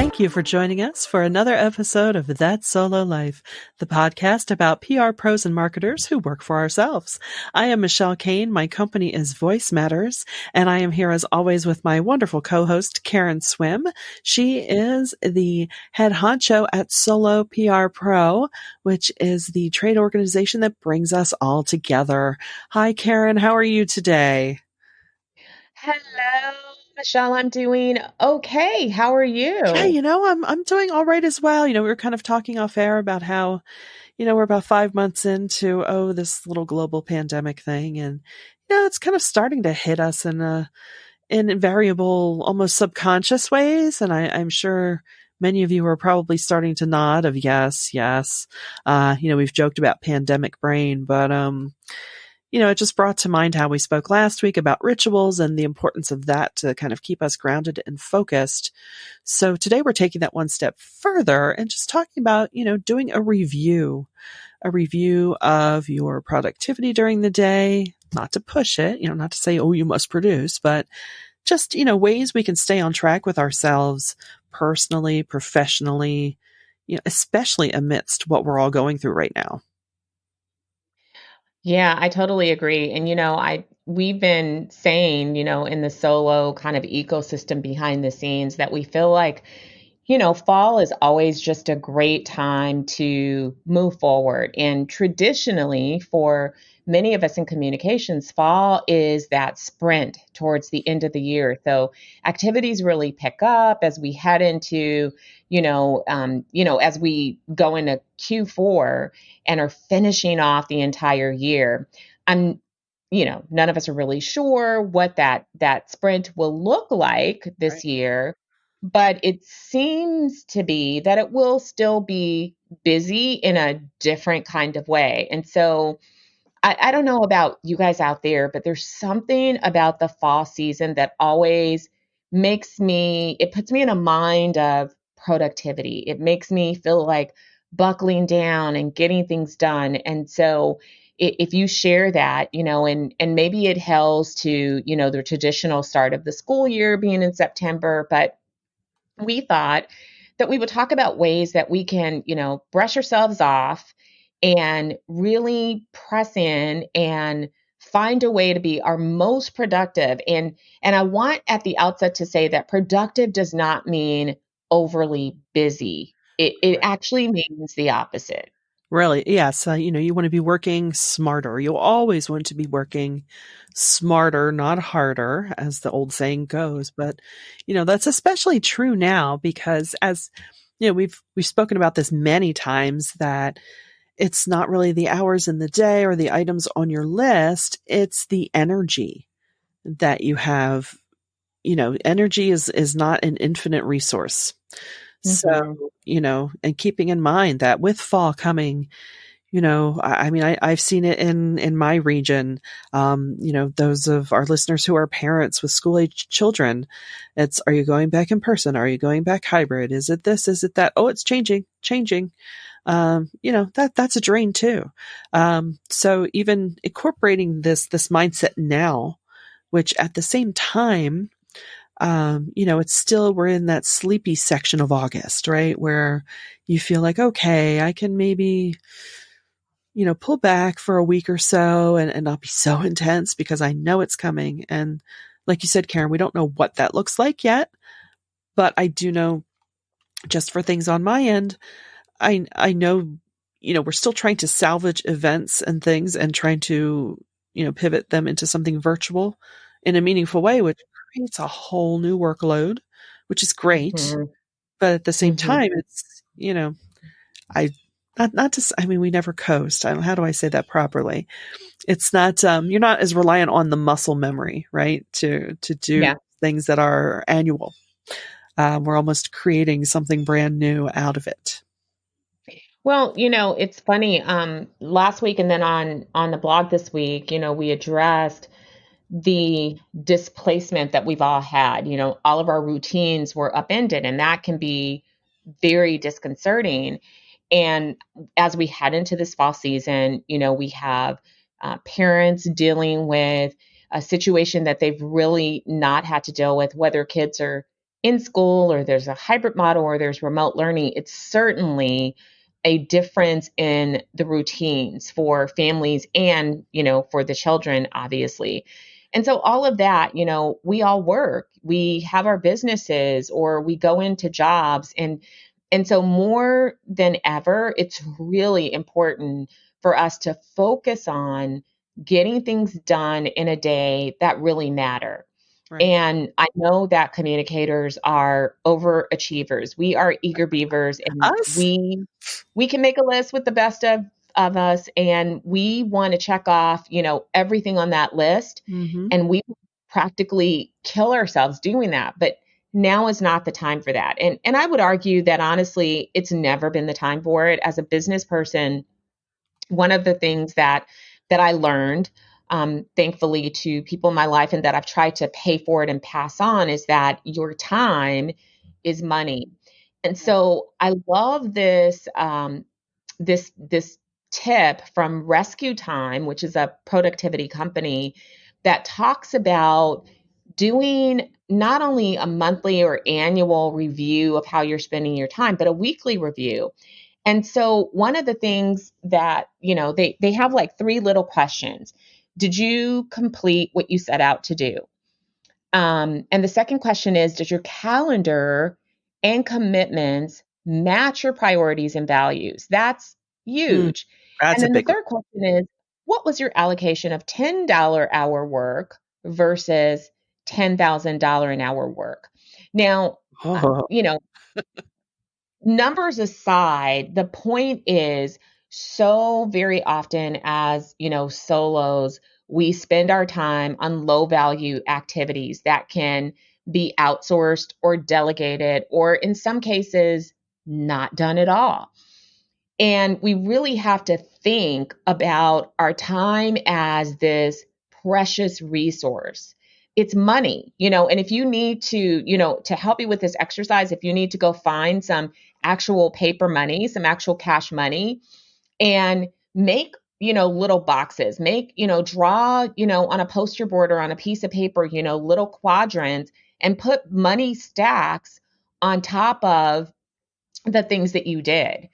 Thank you for joining us for another episode of That Solo Life, the podcast about PR pros and marketers who work for ourselves. I am Michelle Kane. My company is Voice Matters, and I am here as always with my wonderful co-host, Karen Swim. She is the head honcho at Solo PR Pro, which is the trade organization that brings us all together. Hi, Karen. How are you today? Hello, Michelle. I'm doing okay. How are Yeah, you? I'm doing all right as well. We were kind of talking off air about how, we're about 5 months into this little global pandemic thing, and it's kind of starting to hit us in variable, almost subconscious ways. And I'm sure many of you are probably starting to nod of yes, yes. We've joked about pandemic brain, but it just brought to mind how we spoke last week about rituals and the importance of that to kind of keep us grounded and focused. So today we're taking that one step further and just talking about, doing a review of your productivity during the day, not to push it, not to say, oh, you must produce, but just, ways we can stay on track with ourselves personally, professionally, especially amidst what we're all going through right now. Yeah, I totally agree. And we've been saying, in the solo kind of ecosystem behind the scenes that we feel like, fall is always just a great time to move forward. And traditionally, for many of us in communications, fall is that sprint towards the end of the year. So activities really pick up as we head into, as we go into Q4 and are finishing off the entire year. I'm none of us are really sure what that sprint will look like this Right. year, but it seems to be that it will still be busy in a different kind of way. And so I don't know about you guys out there, but there's something about the fall season that always it puts me in a mind of productivity. It makes me feel like buckling down and getting things done. And so if you share that, and maybe it hails to, the traditional start of the school year being in September, but we thought that we would talk about ways that we can, brush ourselves off and really press in and find a way to be our most productive. And I want at the outset to say that productive does not mean overly busy. It actually means the opposite. Really, yes. You want to be working smarter. You always want to be working smarter, not harder, as the old saying goes. But, that's especially true now because as, we've spoken about this many times that it's not really the hours in the day or the items on your list. It's the energy that you have. Energy is not an infinite resource. So, Mhm. and keeping in mind that with fall coming, I've seen it in my region. Those of our listeners who are parents with school age children, are you going back in person? Are you going back hybrid? Is it this? Is it that? Oh, it's changing. That's a drain too. So even incorporating this mindset now, which at the same time, it's still, we're in that sleepy section of August, right? Where you feel like, okay, I can maybe, pull back for a week or so and not be so intense because I know it's coming. And like you said, Karen, we don't know what that looks like yet, but I do know just for things on my end, I know, we're still trying to salvage events and things and trying to, pivot them into something virtual in a meaningful way, which creates a whole new workload, which is great. Mhm. But at the same Mhm. time, it's, I, not to, I mean, we never coast. How do I say that properly? It's not, you're not as reliant on the muscle memory, right? To do Yeah. things that are annual. We're almost creating something brand new out of it. Well, it's funny. Last week and then on the blog this week, we addressed the displacement that we've all had. All of our routines were upended, and that can be very disconcerting. And as we head into this fall season, we have parents dealing with a situation that they've really not had to deal with, whether kids are in school or there's a hybrid model or there's remote learning, it's certainly a difference in the routines for families and, for the children, obviously. And so all of that, we all work, we have our businesses or we go into jobs, and so more than ever, it's really important for us to focus on getting things done in a day that really matter. Right. And I know that communicators are overachievers. We are eager beavers, and Us? we can make a list with the best of us, and we want to check off, everything on that list, Hmm. and we practically kill ourselves doing that. But now is not the time for that. And I would argue that honestly, it's never been the time for it. As a business person, one of the things that I learned, thankfully to people in my life, and that I've tried to pay forward and pass on, is that your time is money. And Right. so I love this tip from RescueTime, which is a productivity company that talks about doing not only a monthly or annual review of how you're spending your time, but a weekly review. And so one of the things that, they have like three little questions. Did you complete what you set out to do? And the second question is, does your calendar and commitments match your priorities and values? That's Mm, huge. And that's a then the big one. third question is, what was your allocation of $10 hour work versus $10,000 an hour work? Now, Oh, you know, numbers aside, the point is, so very often as, solos, we spend our time on low value activities that can be outsourced or delegated, or in some cases, not done at all. And we really have to think about our time as this precious resource. It's money, and if you need to, to help you with this exercise, if you need to go find some actual paper money, some actual cash money, and make, little boxes, make, draw, on a poster board or on a piece of paper, little quadrants, and put money stacks on top of the things that you did.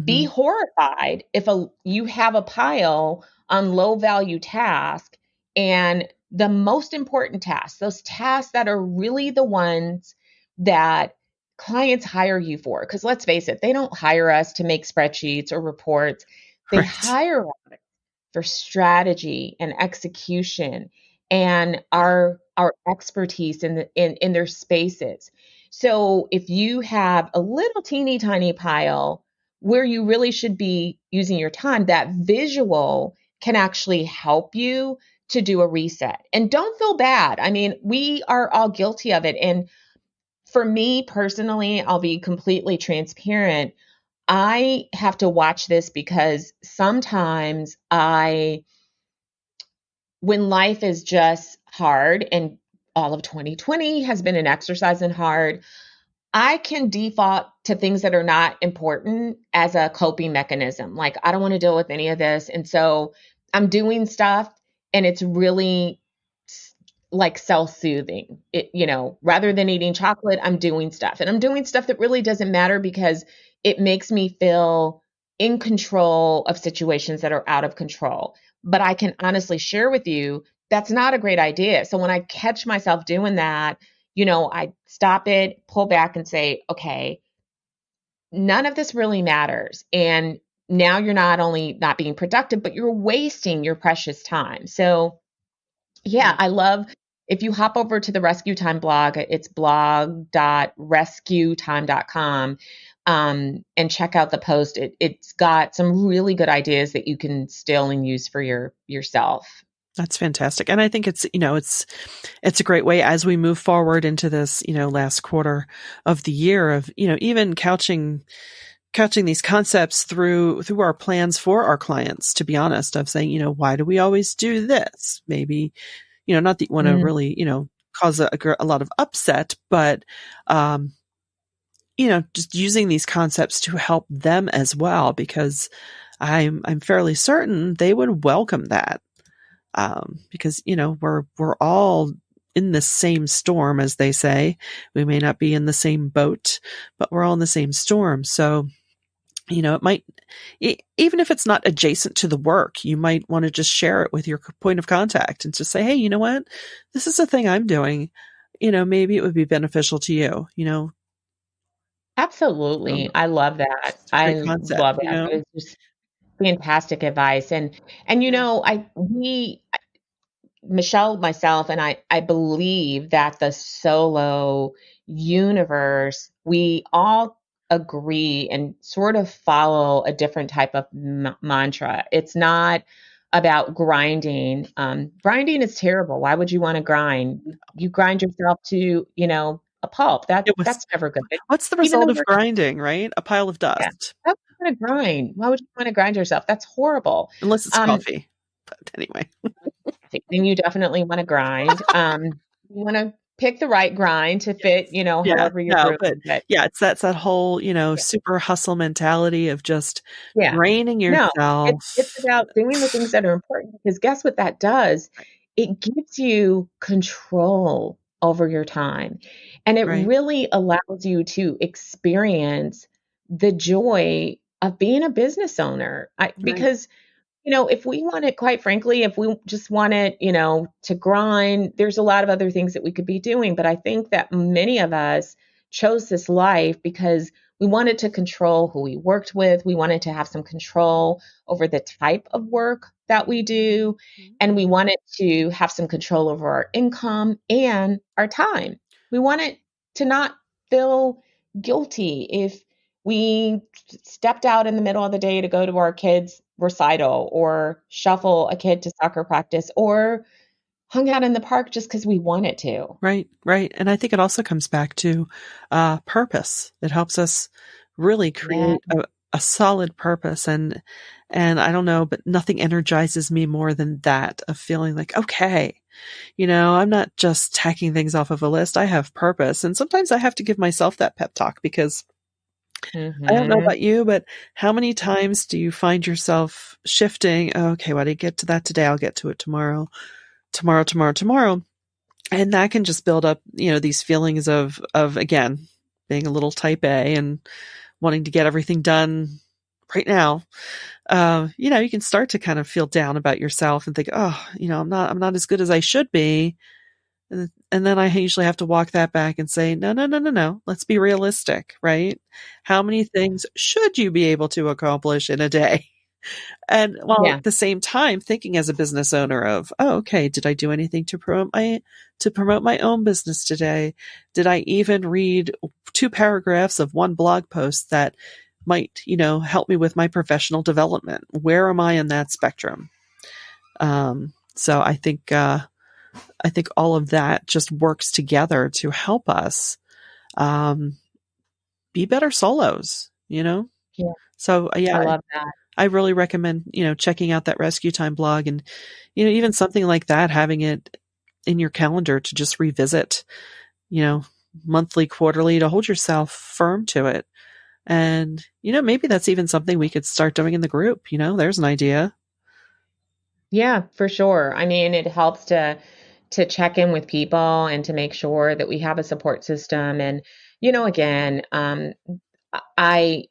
Be hmm. horrified if you have a pile on low value task, and the most important tasks, those tasks that are really the ones that clients hire you for, because let's face it, they don't hire us to make spreadsheets or reports. They Right. hire for strategy and execution and Yeah. our expertise in their spaces. So if you have a little teeny tiny pile where you really should be using your time, that visual can actually help you to do a reset. And don't feel bad. I mean, we are all guilty of it. And for me personally, I'll be completely transparent. I have to watch this because sometimes when life is just hard, and all of 2020 has been an exercise in hard, I can default to things that are not important as a coping mechanism. Like, I don't want to deal with any of this. And so I'm doing stuff, and it's really like self-soothing. Rather than eating chocolate, I'm doing stuff. And I'm doing stuff that really doesn't matter because it makes me feel in control of situations that are out of control. But I can honestly share with you that's not a great idea. So when I catch myself doing that, I stop it, pull back and say, okay, none of this really matters. And now you're not only not being productive, but you're wasting your precious time. So yeah, Right. I love, if you hop over to the Rescue Time blog, it's blog.rescuetime.com, and check out the post. It's got some really good ideas that you can steal and use for yourself. That's fantastic. And I think it's a great way as we move forward into this, last quarter of the year of, even couching these concepts through our plans for our clients, to be honest, of saying, why do we always do this? Maybe, not that you want to Mm, really, cause a lot of upset, but, just using these concepts to help them as well, because I'm fairly certain they would welcome that. Because, we're all in the same storm, as they say. We may not be in the same boat, but we're all in the same storm. So, it might, even if it's not adjacent to the work, you might want to just share it with your point of contact and just say, hey, you know what? This is a thing I'm doing. Maybe it would be beneficial to you. Absolutely. I love that. It's a great I concept, love that. That is just fantastic advice. And Yeah. Michelle, myself, and I believe that the solo universe, we all agree and sort of follow a different type of mantra. It's not about grinding. Grinding is terrible. Why would you want to grind? You grind yourself to, a pulp. It was, That's never good. what's the Even though result of we're grinding, right? A pile of yeah, dust, why would you want to grind? Why would you want to grind yourself? That's horrible. unless it's Um, coffee. But anyway, then you definitely want to grind. You want to pick the right grind to fit, yes. Yeah, however you're no, but brewing. But yeah, that's that whole, yeah, super hustle mentality of just yeah. draining No, it's yourself. about doing the things that are important because guess what that does? Right, It gives you control over your time. And it right, really allows you to experience the joy of being a business owner. right, Because if we want it, quite frankly, if we just want it, to grind, there's a lot of other things that we could be doing. But I think that many of us chose this life because we wanted to control who we worked with. We wanted to have some control over the type of work that we do. mhm, And we wanted to have some control over our income and our time. We wanted to not feel guilty if we stepped out in the middle of the day to go to our kids' recital or shuffle a kid to soccer practice or hung out in the park just because we wanted to. right, right. And I think it also comes back to purpose. It helps us really Yeah. create a solid purpose, and I don't know, but nothing energizes me more than that of feeling like, okay, I'm not just tacking things off of a list. I have purpose. And sometimes I have to give myself that pep talk because I don't know Mhm. about you, but how many times do you find yourself shifting? "Oh, okay, well, I didn't get to that today. I'll get to it tomorrow, tomorrow, tomorrow, tomorrow." And that can just build up, these feelings of again, being a little type A and wanting to get everything done right now. You can start to kind of feel down about yourself and think, oh, I'm not as good as I should be. And then I usually have to walk that back and say, no, no, no, no, no. Let's be realistic, right? How many things should you be able to accomplish in a day? And while Yeah. at the same time thinking as a business owner of, oh, okay, did I do anything to promote my own business today? Did I even read 2 paragraphs of one blog post that might, help me with my professional development? Where am I in that spectrum? So I think all of that just works together to help us um, be better solos. Yeah. So yeah, I love that. I really recommend checking out that Rescue Time blog, and even something like that, having it in your calendar to just revisit, you know, monthly, quarterly, to hold yourself firm to it. And maybe that's even something we could start doing in the group. There's an idea. Yeah, for sure. I mean, it helps to check in with people and to make sure that we have a support system. And again, I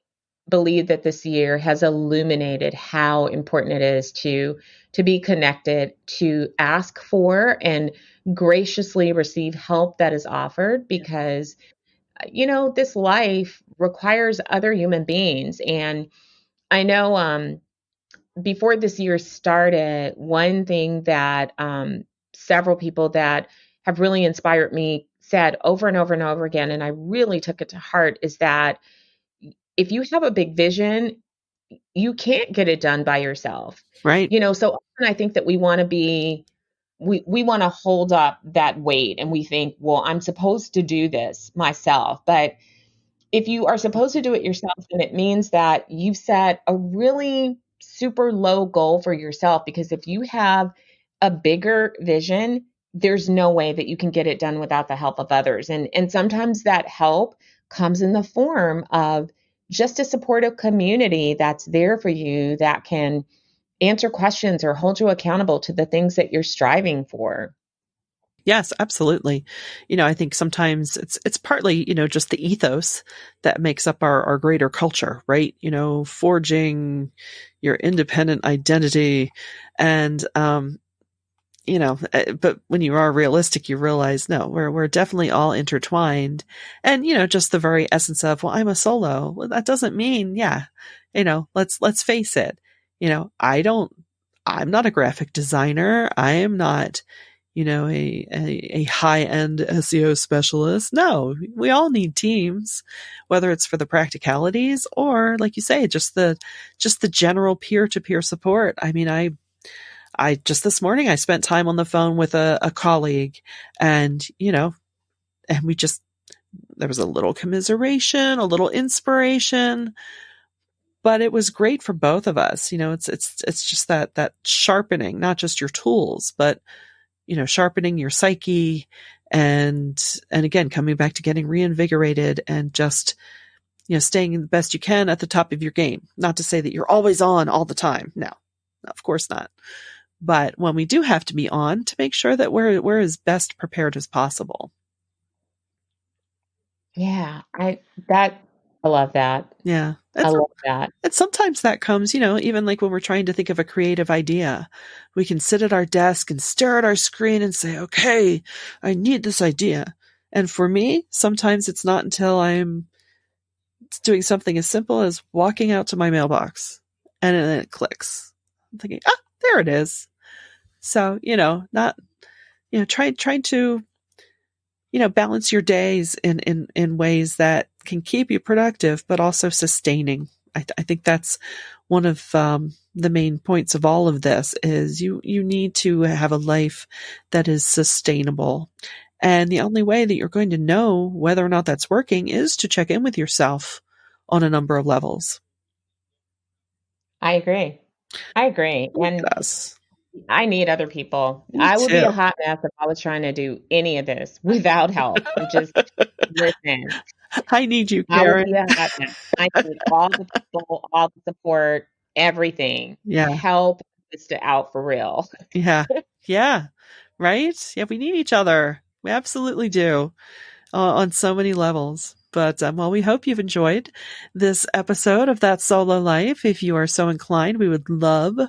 believe that this year has illuminated how important it is to be connected, to ask for and graciously receive help that is offered Yes. because this life requires other human beings. And I know before this year started, one thing that several people that have really inspired me said over and over and over again, and I really took it to heart, is that if you have a big vision, you can't get it done by yourself. Right. So often I think that we want to hold up that weight and we think, well, I'm supposed to do this myself. But if you are supposed to do it yourself, then it means that you've set a really super low goal for yourself. Because if you have a bigger vision, there's no way that you can get it done without the help of others. And sometimes that help comes in the form of just a supportive community that's there for you that can answer questions or hold you accountable to the things that you're striving for. Yes, absolutely. I think sometimes it's partly, just the ethos that makes up our greater culture, right? Forging your independent identity and but when you are realistic, you realize no, we're definitely all intertwined. And, just the very essence of, well, I'm a solo. Well, that doesn't mean, yeah, let's face it. I'm not a graphic designer. I am not, a high end SEO specialist. No, we all need teams, whether it's for the practicalities or, like you say, just the general peer to peer support. I mean, I just this morning I spent time on the phone with a colleague, and and there was a little commiseration, a little inspiration, but it was great for both of us. It's just that sharpening, not just your tools, but sharpening your psyche, and again coming back to getting reinvigorated and just staying the best you can at the top of your game. Not to say that you're always on all the time. No, of course not. But when we do have to be on, to make sure that we're as best prepared as possible. Yeah, that I love that. Yeah. I love that. And sometimes that comes, even like when we're trying to think of a creative idea, we can sit at our desk and stare at our screen and say, okay, I need this idea. And for me, sometimes it's not until I'm doing something as simple as walking out to my mailbox and then it clicks. I'm thinking, there it is. So, not, trying to, balance your days in ways that can keep you productive, but also sustaining. I think that's one of the main points of all of this is you need to have a life that is sustainable. And the only way that you're going to know whether or not that's working is to check in with yourself on a number of levels. I agree. I agree. Look And at us. I need other people. Me I would be too. a hot mess if I was trying to do any of this without help. Just listen. I need you, I would be Karen. a hot mess. I need all the people, all the support, everything. Yeah. Help is to out for real. Yeah. Yeah. Right? Yeah, we need each other. We absolutely do. On so many levels. But well, we hope you've enjoyed this episode of That Solo Life. If you are so inclined, we would love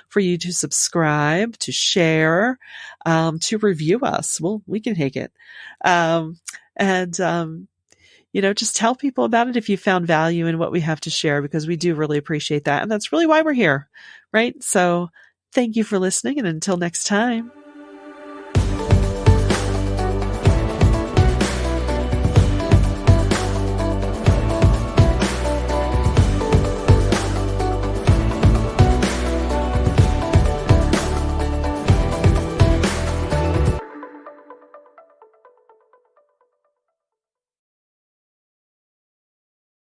for you to subscribe, to share, to review us. Well, we can take it. And just tell people about it if you found value in what we have to share, because we do really appreciate that. And that's really why we're here, right? So thank you for listening. And until next time.